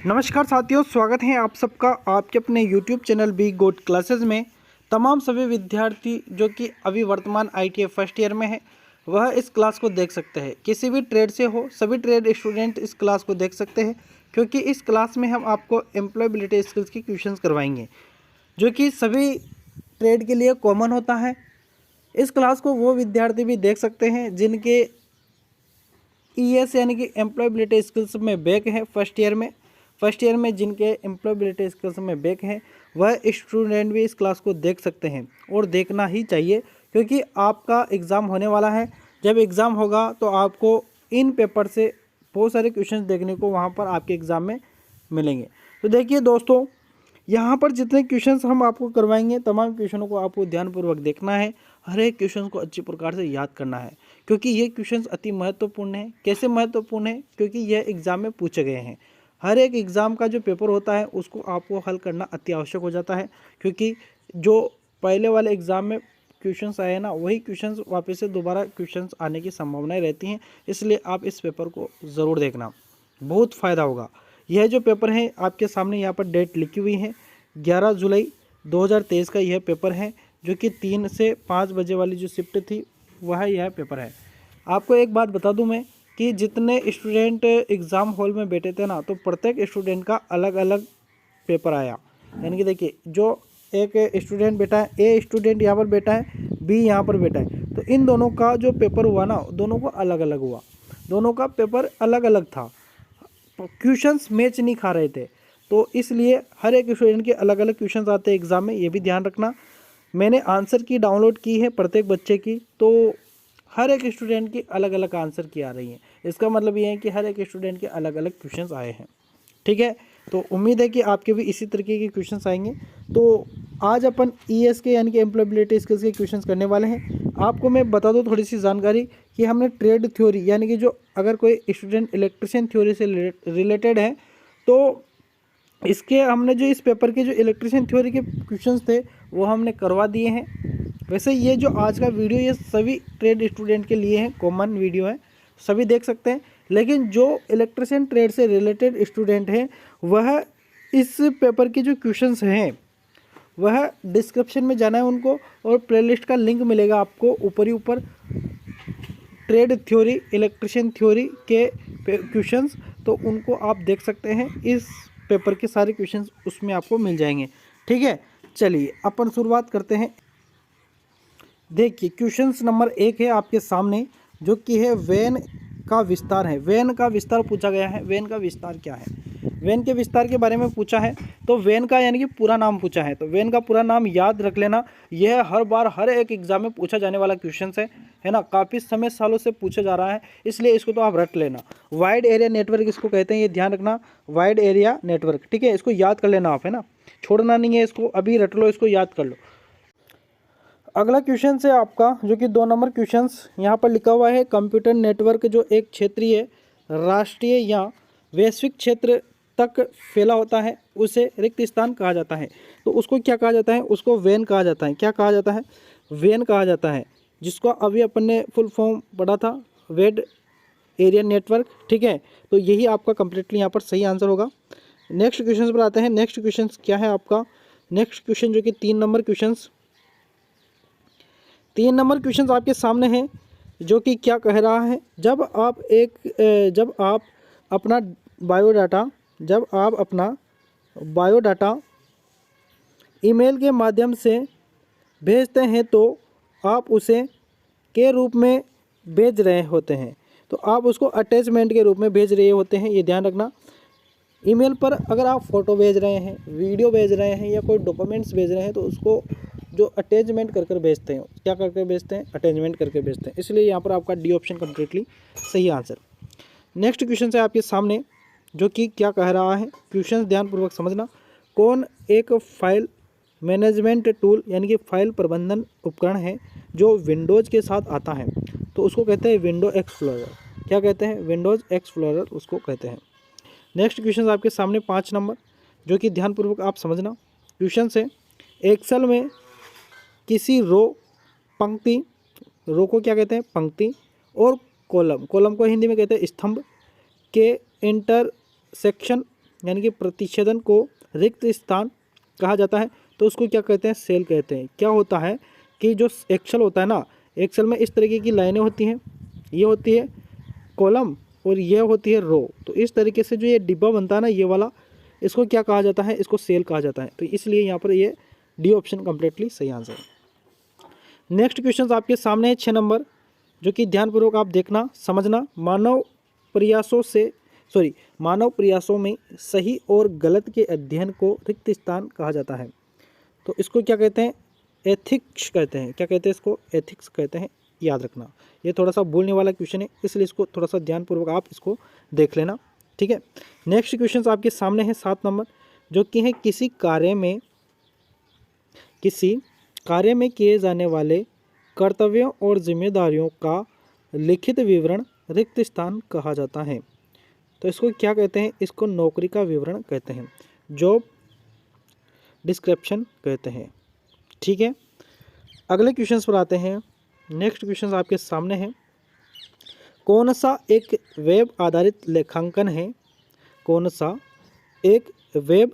नमस्कार साथियों, स्वागत है आप सबका आपके अपने YouTube चैनल बी गोट क्लासेस में। तमाम सभी विद्यार्थी जो कि अभी वर्तमान ITI फर्स्ट ईयर में है वह इस क्लास को देख सकते हैं। किसी भी ट्रेड से हो, सभी ट्रेड स्टूडेंट इस क्लास को देख सकते हैं, क्योंकि इस क्लास में हम आपको एम्प्लॉयबिलिटी स्किल्स की क्वेश्चंस करवाएंगे जो कि सभी ट्रेड के लिए कॉमन होता है। इस क्लास को वो विद्यार्थी भी देख सकते हैं जिनके ES यानी कि एम्प्लॉयबिलिटी स्किल्स में बैक है। फर्स्ट ईयर में जिनके एम्प्लॉयबिलिटी स्किल्स में बैक है वह स्टूडेंट भी इस क्लास को देख सकते हैं और देखना ही चाहिए, क्योंकि आपका एग्ज़ाम होने वाला है। जब एग्ज़ाम होगा तो आपको इन पेपर से बहुत सारे क्वेश्चन देखने को वहाँ पर आपके एग्ज़ाम में मिलेंगे। तो देखिए दोस्तों, यहाँ पर जितने क्वेश्चंस हम आपको करवाएंगे तमाम क्वेश्चनों को आपको ध्यानपूर्वक देखना है। हर एक क्वेश्चन को अच्छी प्रकार से याद करना है, क्योंकि ये क्वेश्चंस अति महत्वपूर्ण है। कैसे महत्वपूर्ण है? क्योंकि यह एग्ज़ाम में पूछे गए हैं। हर एक एग्ज़ाम का जो पेपर होता है उसको आपको हल करना अति आवश्यक हो जाता है, क्योंकि जो पहले वाले एग्ज़ाम में क्वेश्चंस आए ना, वही क्वेश्चंस वापस से दोबारा क्वेश्चंस आने की संभावनाएँ रहती हैं। इसलिए आप इस पेपर को ज़रूर देखना, बहुत फ़ायदा होगा। यह जो पेपर है आपके सामने यहाँ पर डेट लिखी हुई है, 11 जुलाई 2023 का यह पेपर है, जो कि 3 से 5 बजे वाली जो शिफ्ट थी वह यह पेपर है। आपको एक बात बता दूं मैं कि जितने स्टूडेंट एग्ज़ाम हॉल में बैठे थे ना, तो प्रत्येक स्टूडेंट का अलग अलग पेपर आया। यानी कि देखिए, जो एक स्टूडेंट बैठा है, ए स्टूडेंट यहाँ पर बैठा है, बी यहाँ पर बैठा है, तो इन दोनों का जो पेपर हुआ ना, दोनों को अलग अलग हुआ। दोनों का पेपर अलग अलग था, क्वेश्चंस मैच नहीं खा रहे थे। तो इसलिए हर एक स्टूडेंट के अलग अलग क्वेश्चंस आते हैं एग्ज़ाम में, ये भी ध्यान रखना। मैंने आंसर की डाउनलोड की है प्रत्येक बच्चे की, तो हर एक स्टूडेंट की अलग अलग आंसर की आ रही हैं। इसका मतलब ये है कि हर एक स्टूडेंट के अलग अलग क्वेश्चंस आए हैं। ठीक है, तो उम्मीद है कि आपके भी इसी तरीके के क्वेश्चंस आएंगे। तो आज अपन ES के यानी कि एम्प्लॉयबिलिटी स्किल्स के क्वेश्चंस करने वाले हैं। आपको मैं बता दूं थोड़ी सी जानकारी कि हमने ट्रेड थ्योरी यानी कि जो अगर कोई स्टूडेंट इलेक्ट्रिशियन थ्योरी से रिलेटेड है, तो इसके हमने जो इस पेपर के जो इलेक्ट्रिशियन थ्योरी के क्वेश्चंस थे वो हमने करवा दिए हैं। वैसे ये जो आज का वीडियो ये सभी ट्रेड स्टूडेंट के लिए है, कॉमन वीडियो है, सभी देख सकते हैं। लेकिन जो इलेक्ट्रिशियन ट्रेड से रिलेटेड स्टूडेंट हैं वह इस पेपर के जो क्वेश्चंस हैं वह डिस्क्रिप्शन में जाना है उनको, और प्लेलिस्ट का लिंक मिलेगा आपको ऊपर ही ऊपर, ट्रेड थ्योरी इलेक्ट्रिशियन थ्योरी के क्वेश्चंस, तो उनको आप देख सकते हैं। इस पेपर के सारे क्वेश्चंस उसमें आपको मिल जाएंगे। ठीक है, चलिए अपन शुरुआत करते हैं। देखिए, क्वेश्चंस नंबर 1 है आपके सामने, जो कि है वैन का विस्तार है। वैन का विस्तार पूछा गया है। वैन का विस्तार क्या है? वैन के विस्तार के बारे में पूछा है, तो वैन का यानी कि पूरा नाम पूछा है, तो वैन का पूरा नाम याद रख लेना। यह हर बार हर एक एग्जाम में पूछा जाने वाला क्वेश्चन है ना, काफ़ी समय सालों से पूछा जा रहा है, इसलिए इसको तो आप रट लेना। वाइड एरिया नेटवर्क इसको कहते हैं, ये ध्यान रखना, वाइड एरिया नेटवर्क। ठीक है, इसको याद कर लेना आप, है ना, छोड़ना नहीं है इसको, अभी रट लो, इसको याद कर लो। अगला क्वेश्चन है आपका, जो कि 2 नंबर क्वेश्चन यहाँ पर लिखा हुआ है, कंप्यूटर नेटवर्क जो एक क्षेत्रीय, राष्ट्रीय या वैश्विक क्षेत्र तक फैला होता है उसे रिक्त स्थान कहा जाता है। तो उसको क्या कहा जाता है? उसको वैन कहा जाता है। क्या कहा जाता है? वैन कहा जाता है, जिसको अभी अपन ने फुल फॉर्म पढ़ा था, वाइड एरिया नेटवर्क। ठीक है, तो यही आपका कंप्लीटली यहाँ पर सही आंसर होगा। नेक्स्ट क्वेश्चन पर आते हैं। नेक्स्ट क्वेश्चन क्या है आपका? नेक्स्ट क्वेश्चन जो कि 3 नंबर क्वेश्चन, 3 नंबर क्वेश्चन आपके सामने हैं, जो कि क्या कह रहा है, जब आप अपना बायोडाटा ईमेल के माध्यम से भेजते हैं तो आप उसे के रूप में भेज रहे होते हैं, तो आप उसको अटैचमेंट के रूप में भेज रहे होते हैं। ये ध्यान रखना। ईमेल पर अगर आप फ़ोटो भेज रहे हैं, वीडियो भेज रहे हैं या कोई डॉक्यूमेंट्स भेज रहे हैं, तो उसको जो अटैचमेंट कर भेजते हैं, क्या करके भेजते हैं? अटैचमेंट करके भेजते हैं। इसलिए यहाँ पर आपका डी ऑप्शन कम्प्लीटली सही आंसर। नेक्स्ट क्वेश्चन है आपके सामने, जो कि क्या कह रहा है, क्वेश्चन ध्यानपूर्वक समझना। कौन एक फाइल मैनेजमेंट टूल यानी कि फाइल प्रबंधन उपकरण है जो विंडोज़ के साथ आता है? तो उसको कहते हैं विंडो एक्सप्लोरर। क्या कहते हैं? विंडोज़ एक्सप्लोरर उसको कहते हैं। नेक्स्ट क्वेश्चन आपके सामने 5 नंबर, जो कि ध्यानपूर्वक आप समझना। क्वेश्चन से एक्सेल में किसी पंक्ति, रो को क्या कहते हैं? पंक्ति, और कॉलम को हिंदी में कहते हैं स्तंभ, के इंटरसेक्शन यानी कि प्रतिच्छेदन को रिक्त स्थान कहा जाता है, तो उसको क्या कहते हैं, सेल कहते हैं। क्या होता है कि जो एक्सेल होता है ना, एक्सेल में इस तरीके की लाइनें होती हैं, ये होती है कॉलम और ये होती है रो। तो इस तरीके से जो ये डिब्बा बनता है ना, ये वाला, इसको क्या कहा जाता है, इसको सेल कहा जाता है। तो इसलिए यहाँ पर ये डी ऑप्शन कंप्लीटली सही आंसर है। नेक्स्ट क्वेश्चन आपके सामने है 6 नंबर, जो कि ध्यानपूर्वक आप देखना समझना। मानव प्रयासों में सही और गलत के अध्ययन को रिक्त स्थान कहा जाता है। तो इसको क्या कहते हैं, एथिक्स कहते हैं। क्या कहते हैं इसको, एथिक्स कहते हैं, याद रखना। ये थोड़ा सा बोलने वाला क्वेश्चन है, इसलिए इसको थोड़ा सा ध्यानपूर्वक आप इसको देख लेना, ठीक है। नेक्स्ट क्वेश्चन आपके सामने है 7 नंबर, जो कि है किसी कार्य में किए जाने वाले कर्तव्यों और जिम्मेदारियों का लिखित विवरण रिक्त स्थान कहा जाता है। तो इसको क्या कहते हैं, इसको नौकरी का विवरण कहते हैं, जॉब डिस्क्रिप्शन कहते हैं, ठीक है। अगले क्वेश्चन पर आते हैं। नेक्स्ट क्वेश्चन आपके सामने है, कौन सा एक वेब आधारित लेखांकन है, कौन सा एक वेब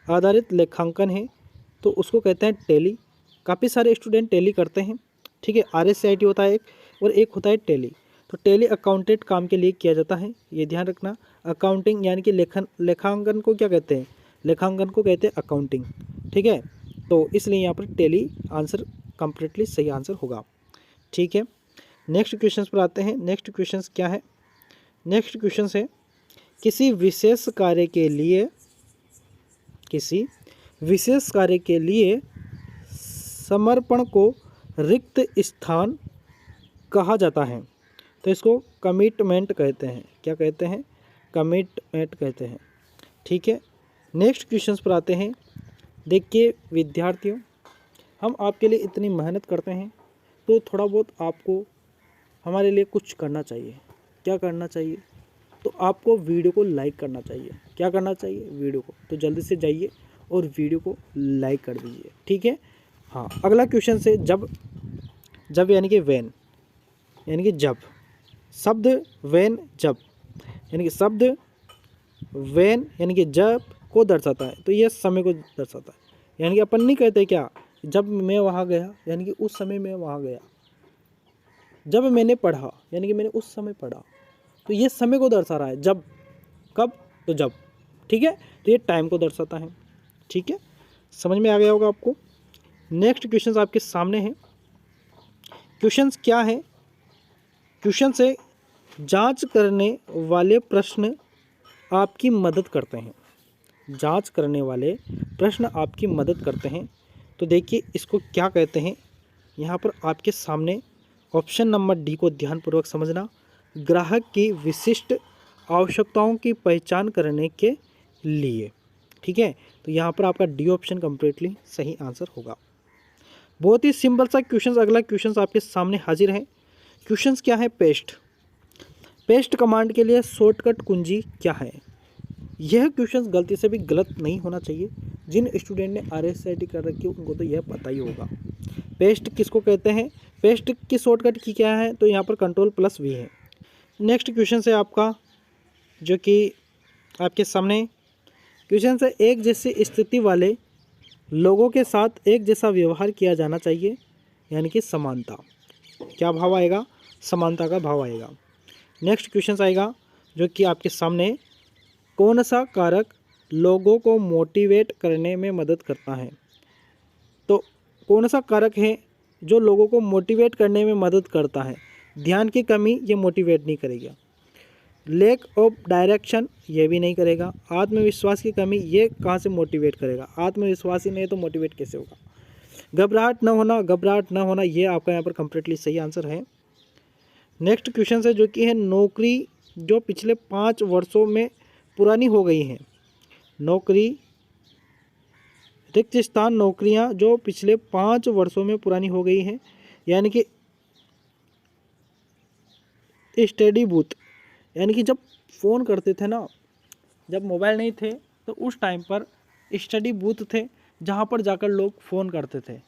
आधारित लेखांकन है, तो उसको कहते हैं टैली। काफ़ी सारे स्टूडेंट टैली करते हैं, ठीक है। RSCIT होता है एक, और एक होता है टैली। तो टैली अकाउंटेंट काम के लिए किया जाता है, ये ध्यान रखना। अकाउंटिंग यानी कि लेखांकन को क्या कहते हैं, लेखांकन को कहते हैं अकाउंटिंग, ठीक है। तो इसलिए यहाँ पर टैली आंसर कंप्लीटली सही आंसर होगा, ठीक है। नेक्स्ट क्वेश्चन पर आते हैं। नेक्स्ट क्वेश्चन क्या है, नेक्स्ट क्वेश्चन है किसी विशेष कार्य के लिए समर्पण को रिक्त स्थान कहा जाता है। तो इसको कमिटमेंट कहते हैं। क्या कहते हैं, कमिटमेंट कहते हैं, ठीक है। नेक्स्ट क्वेश्चन पर आते हैं। देखिए विद्यार्थियों, हम आपके लिए इतनी मेहनत करते हैं, तो थोड़ा बहुत आपको हमारे लिए कुछ करना चाहिए। क्या करना चाहिए, तो आपको वीडियो को लाइक करना चाहिए। क्या करना चाहिए, वीडियो को, तो जल्दी से जाइए और वीडियो को लाइक कर दीजिए, ठीक है। हाँ, अगला क्वेश्चन से जब यानी कि व्हेन, यानी कि जब, शब्द व्हेन जब, यानी कि शब्द व्हेन यानी कि जब को दर्शाता है, तो यह समय को दर्शाता है। यानी कि अपन नहीं कहते क्या, जब मैं वहाँ गया, यानी कि उस समय मैं वहाँ गया। जब मैंने पढ़ा, यानी कि मैंने उस समय पढ़ा, तो ये समय को दर्शा रहा है। जब, कब, तो जब, ठीक है। तो ये टाइम को दर्शाता है, ठीक है। समझ में आ गया होगा आपको। नेक्स्ट क्वेश्चन आपके सामने है। क्वेश्चन क्या है, क्वेश्चन से जांच करने वाले प्रश्न आपकी मदद करते हैं। जांच करने वाले प्रश्न आपकी मदद करते हैं। तो देखिए इसको क्या कहते हैं, यहाँ पर आपके सामने ऑप्शन नंबर डी को ध्यानपूर्वक समझना। ग्राहक की विशिष्ट आवश्यकताओं की पहचान करने के लिए, ठीक है। तो यहाँ पर आपका डी ऑप्शन कंप्लीटली सही आंसर होगा। बहुत ही सिंपल सा क्वेश्चन, अगला क्वेश्चन आपके सामने हाजिर है। क्वेश्चन क्या है, पेस्ट कमांड के लिए शॉर्टकट कुंजी क्या है। यह क्वेश्चन गलती से भी गलत नहीं होना चाहिए। जिन स्टूडेंट ने RSCIT कर रखी है उनको तो यह पता ही होगा। पेस्ट किसको कहते हैं, पेस्ट की शॉर्टकट की क्या है, तो यहाँ पर Ctrl+V है। नेक्स्ट क्वेश्चन है आपका, जो कि आपके सामने क्वेश्चन से एक जैसी स्थिति वाले लोगों के साथ एक जैसा व्यवहार किया जाना चाहिए, यानी कि समानता। क्या भाव आएगा, समानता का भाव आएगा। नेक्स्ट क्वेश्चन आएगा, जो कि आपके सामने, कौन सा कारक लोगों को मोटिवेट करने में मदद करता है। तो कौन सा कारक है जो लोगों को मोटिवेट करने में मदद करता है। ध्यान की कमी ये मोटिवेट नहीं करेगा। लैक ऑफ डायरेक्शन ये भी नहीं करेगा। आत्मविश्वास की कमी ये कहाँ से मोटिवेट करेगा, आत्मविश्वास ही नहीं तो मोटिवेट कैसे होगा। घबराहट न होना ये आपका यहाँ पर कंप्लीटली सही आंसर है। नेक्स्ट क्वेश्चन है, जो कि है नौकरी जो पिछले 5 वर्षों में पुरानी हो गई हैं। नौकरी रिक्त स्थान, नौकरियां जो पिछले 5 वर्षों में पुरानी हो गई हैं, यानी कि स्टडी बूथ, यानी कि जब फ़ोन करते थे ना, जब मोबाइल नहीं थे तो उस टाइम पर स्टडी बूथ थे जहाँ पर जाकर लोग फ़ोन करते थे,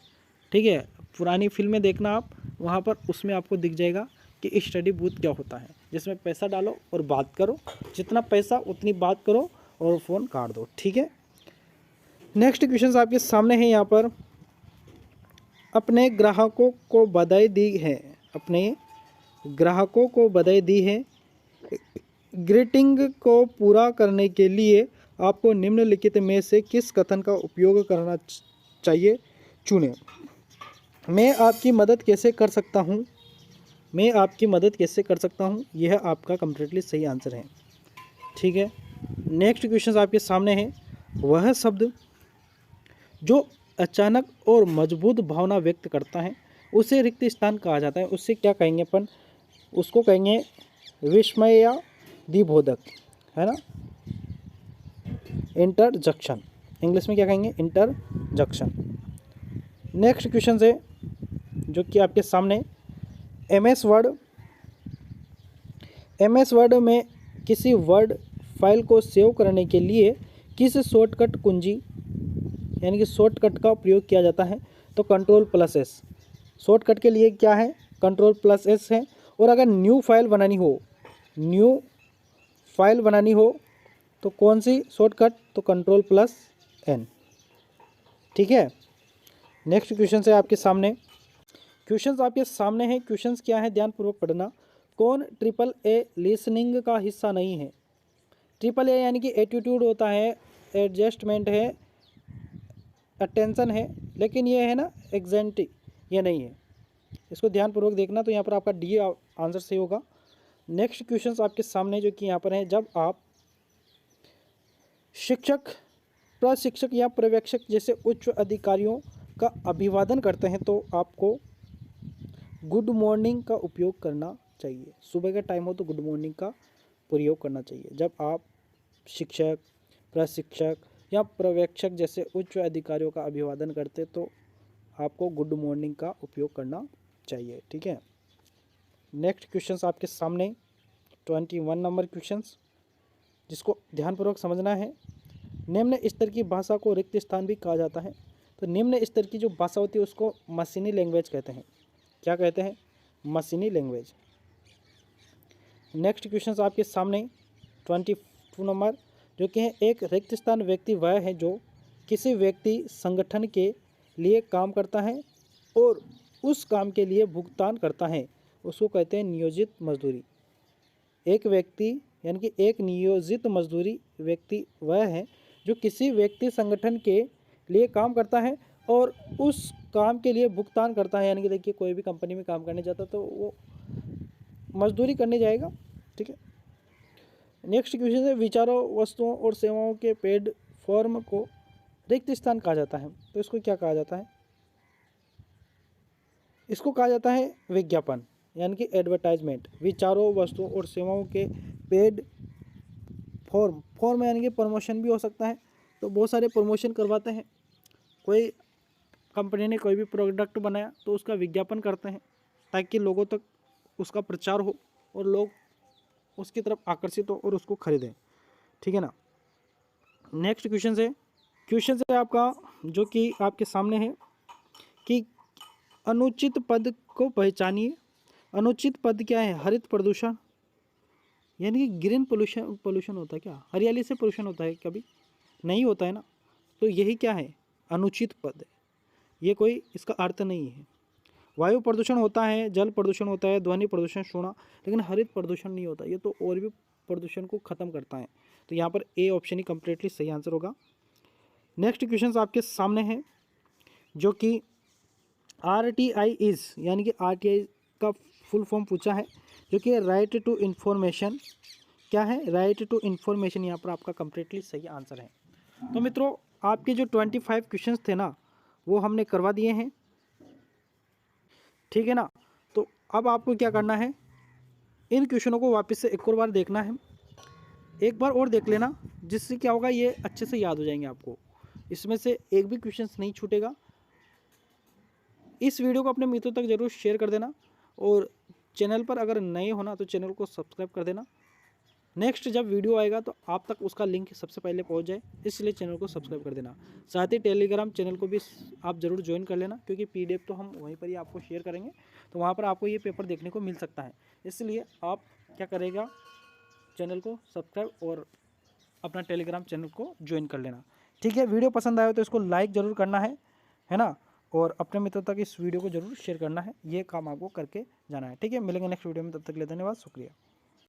ठीक है। पुरानी फिल्में देखना आप, वहाँ पर उसमें आपको दिख जाएगा कि स्टडी बूथ क्या होता है, जिसमें पैसा डालो और बात करो, जितना पैसा उतनी बात करो और फ़ोन काट दो। ठीक है, नेक्स्ट क्वेश्चन आपके सामने है यहाँ पर। अपने ग्राहकों को बधाई दी है, अपने ग्राहकों को बधाई दी है। ग्रीटिंग को पूरा करने के लिए आपको निम्नलिखित में से किस कथन का उपयोग करना चाहिए, चुनें। मैं आपकी मदद कैसे कर सकता हूँ, मैं आपकी मदद कैसे कर सकता हूँ, यह आपका कम्प्लीटली सही आंसर है। ठीक है, नेक्स्ट क्वेश्चन आपके सामने है। वह शब्द जो अचानक और मजबूत भावना व्यक्त करता है उसे रिक्त स्थान कहा जाता है। उससे क्या कहेंगे अपन, उसको कहेंगे विस्मय या दिबोधक, है ना, इंटरजक्शन। इंग्लिश में क्या कहेंगे, इंटरजक्शन। नेक्स्ट क्वेश्चन है जो कि आपके सामने एमएस वर्ड में किसी वर्ड फाइल को सेव करने के लिए किस शॉर्टकट कुंजी यानी कि शॉर्टकट का प्रयोग किया जाता है, तो Ctrl+S। शॉर्टकट के लिए क्या है, Ctrl+S है। और अगर न्यू फाइल बनानी हो तो कौन सी शॉर्टकट, तो Ctrl+N। ठीक है, नेक्स्ट क्वेश्चन है आपके सामने। क्वेश्चंस क्या है, ध्यानपूर्वक पढ़ना। कौन AAA लिसनिंग का हिस्सा नहीं है। AAA यानी कि एटीट्यूड होता है, एडजस्टमेंट है, अटेंशन है, लेकिन ये है ना एग्जेंटी, ये नहीं है। इसको ध्यानपूर्वक देखना, तो यहाँ पर आपका डी आंसर सही होगा। नेक्स्ट क्वेश्चंस आपके सामने जो कि यहाँ पर है। जब आप शिक्षक, प्रशिक्षक या पर्यवेक्षक जैसे उच्च अधिकारियों का अभिवादन करते हैं तो आपको गुड मॉर्निंग का उपयोग करना चाहिए। सुबह का टाइम हो तो गुड मॉर्निंग का प्रयोग करना चाहिए। जब आप शिक्षक, प्रशिक्षक या पर्यवेक्षक जैसे उच्च अधिकारियों का अभिवादन करते तो आपको गुड मॉर्निंग का उपयोग करना चाहिए। ठीक है, नेक्स्ट क्वेश्चन आपके सामने 21 नंबर क्वेश्चन, जिसको ध्यानपूर्वक समझना है। निम्न स्तर की भाषा को रिक्त स्थान भी कहा जाता है। तो निम्न स्तर की जो भाषा होती है उसको मशीनी लैंग्वेज कहते हैं। क्या कहते हैं, मशीनी लैंग्वेज। नेक्स्ट क्वेश्चन आपके सामने 22 नंबर जो कि है, एक रिक्त स्थान व्यक्ति वह है जो किसी व्यक्ति संगठन के लिए काम करता है और उस काम के लिए भुगतान करता है, उसको कहते हैं नियोजित मजदूरी। एक व्यक्ति यानी कि एक नियोजित मजदूरी व्यक्ति वह है जो किसी व्यक्ति संगठन के लिए काम करता है और उस काम के लिए भुगतान करता है। यानी कि देखिए कोई भी कंपनी में काम करने जाता तो वो मजदूरी करने जाएगा। ठीक है, नेक्स्ट क्वेश्चन है। विचारों, वस्तुओं और सेवाओं के पेड फॉर्म को रिक्त स्थान कहा जाता है। तो इसको क्या कहा जाता है, इसको कहा जाता है विज्ञापन यानी कि एडवर्टाइजमेंट। विचारों, वस्तुओं और सेवाओं के पेड फॉर्म यानी कि प्रमोशन भी हो सकता है। तो बहुत सारे प्रमोशन करवाते हैं। कोई कंपनी ने कोई भी प्रोडक्ट बनाया तो उसका विज्ञापन करते हैं ताकि लोगों तक उसका प्रचार हो और लोग उसकी तरफ आकर्षित हो और उसको खरीदें। ठीक है ना। नेक्स्ट क्वेश्चन है आपका जो कि आपके सामने है कि अनुचित पद को पहचानिए। अनुचित पद क्या है, हरित प्रदूषण यानी कि ग्रीन पोल्यूशन होता है क्या, हरियाली से पोल्यूशन होता है, कभी नहीं होता है ना। तो यही क्या है, अनुचित पद है, ये कोई इसका अर्थ नहीं है। वायु प्रदूषण होता है, जल प्रदूषण होता है, ध्वनि प्रदूषण, सोना, लेकिन हरित प्रदूषण नहीं होता। ये तो और भी प्रदूषण को ख़त्म करता है। तो यहाँ पर ए ऑप्शन ही कम्प्लीटली सही आंसर होगा। नेक्स्ट क्वेश्चन आपके सामने है जो कि RTI इज़ यानी कि RTI का फुल फॉर्म पूछा है जो कि राइट टू इन्फॉर्मेशन। क्या है, राइट टू इन्फॉर्मेशन। यहाँ पर आपका कम्प्लीटली सही आंसर है। तो मित्रों आपके जो 25 क्वेश्चंस थे ना वो हमने करवा दिए हैं। ठीक है ना। तो अब आपको क्या करना है, इन क्वेश्चनों को वापस से एक और बार देखना है, एक बार और देख लेना, जिससे क्या होगा ये अच्छे से याद हो जाएंगे आपको। इसमें से एक भी क्वेश्चन नहीं छूटेगा। इस वीडियो को अपने मित्रों तक जरूर शेयर कर देना और चैनल पर अगर नए हो ना तो चैनल को सब्सक्राइब कर देना। नेक्स्ट जब वीडियो आएगा तो आप तक उसका लिंक सबसे पहले पहुंच जाए, इसलिए चैनल को सब्सक्राइब कर देना। साथ ही टेलीग्राम चैनल को भी आप ज़रूर ज्वाइन कर लेना, क्योंकि PDF तो हम वहीं पर ही आपको शेयर करेंगे, तो वहाँ पर आपको ये पेपर देखने को मिल सकता है। इसलिए आप क्या करेगा, चैनल को सब्सक्राइब और अपना टेलीग्राम चैनल को ज्वाइन कर लेना। ठीक है, वीडियो पसंद आया तो इसको लाइक ज़रूर करना है ना, और अपने मित्रों तक इस वीडियो को जरूर शेयर करना है। ये काम आपको करके जाना है। ठीक है, मिलेंगे नेक्स्ट वीडियो में, तब तक के लिए धन्यवाद, शुक्रिया।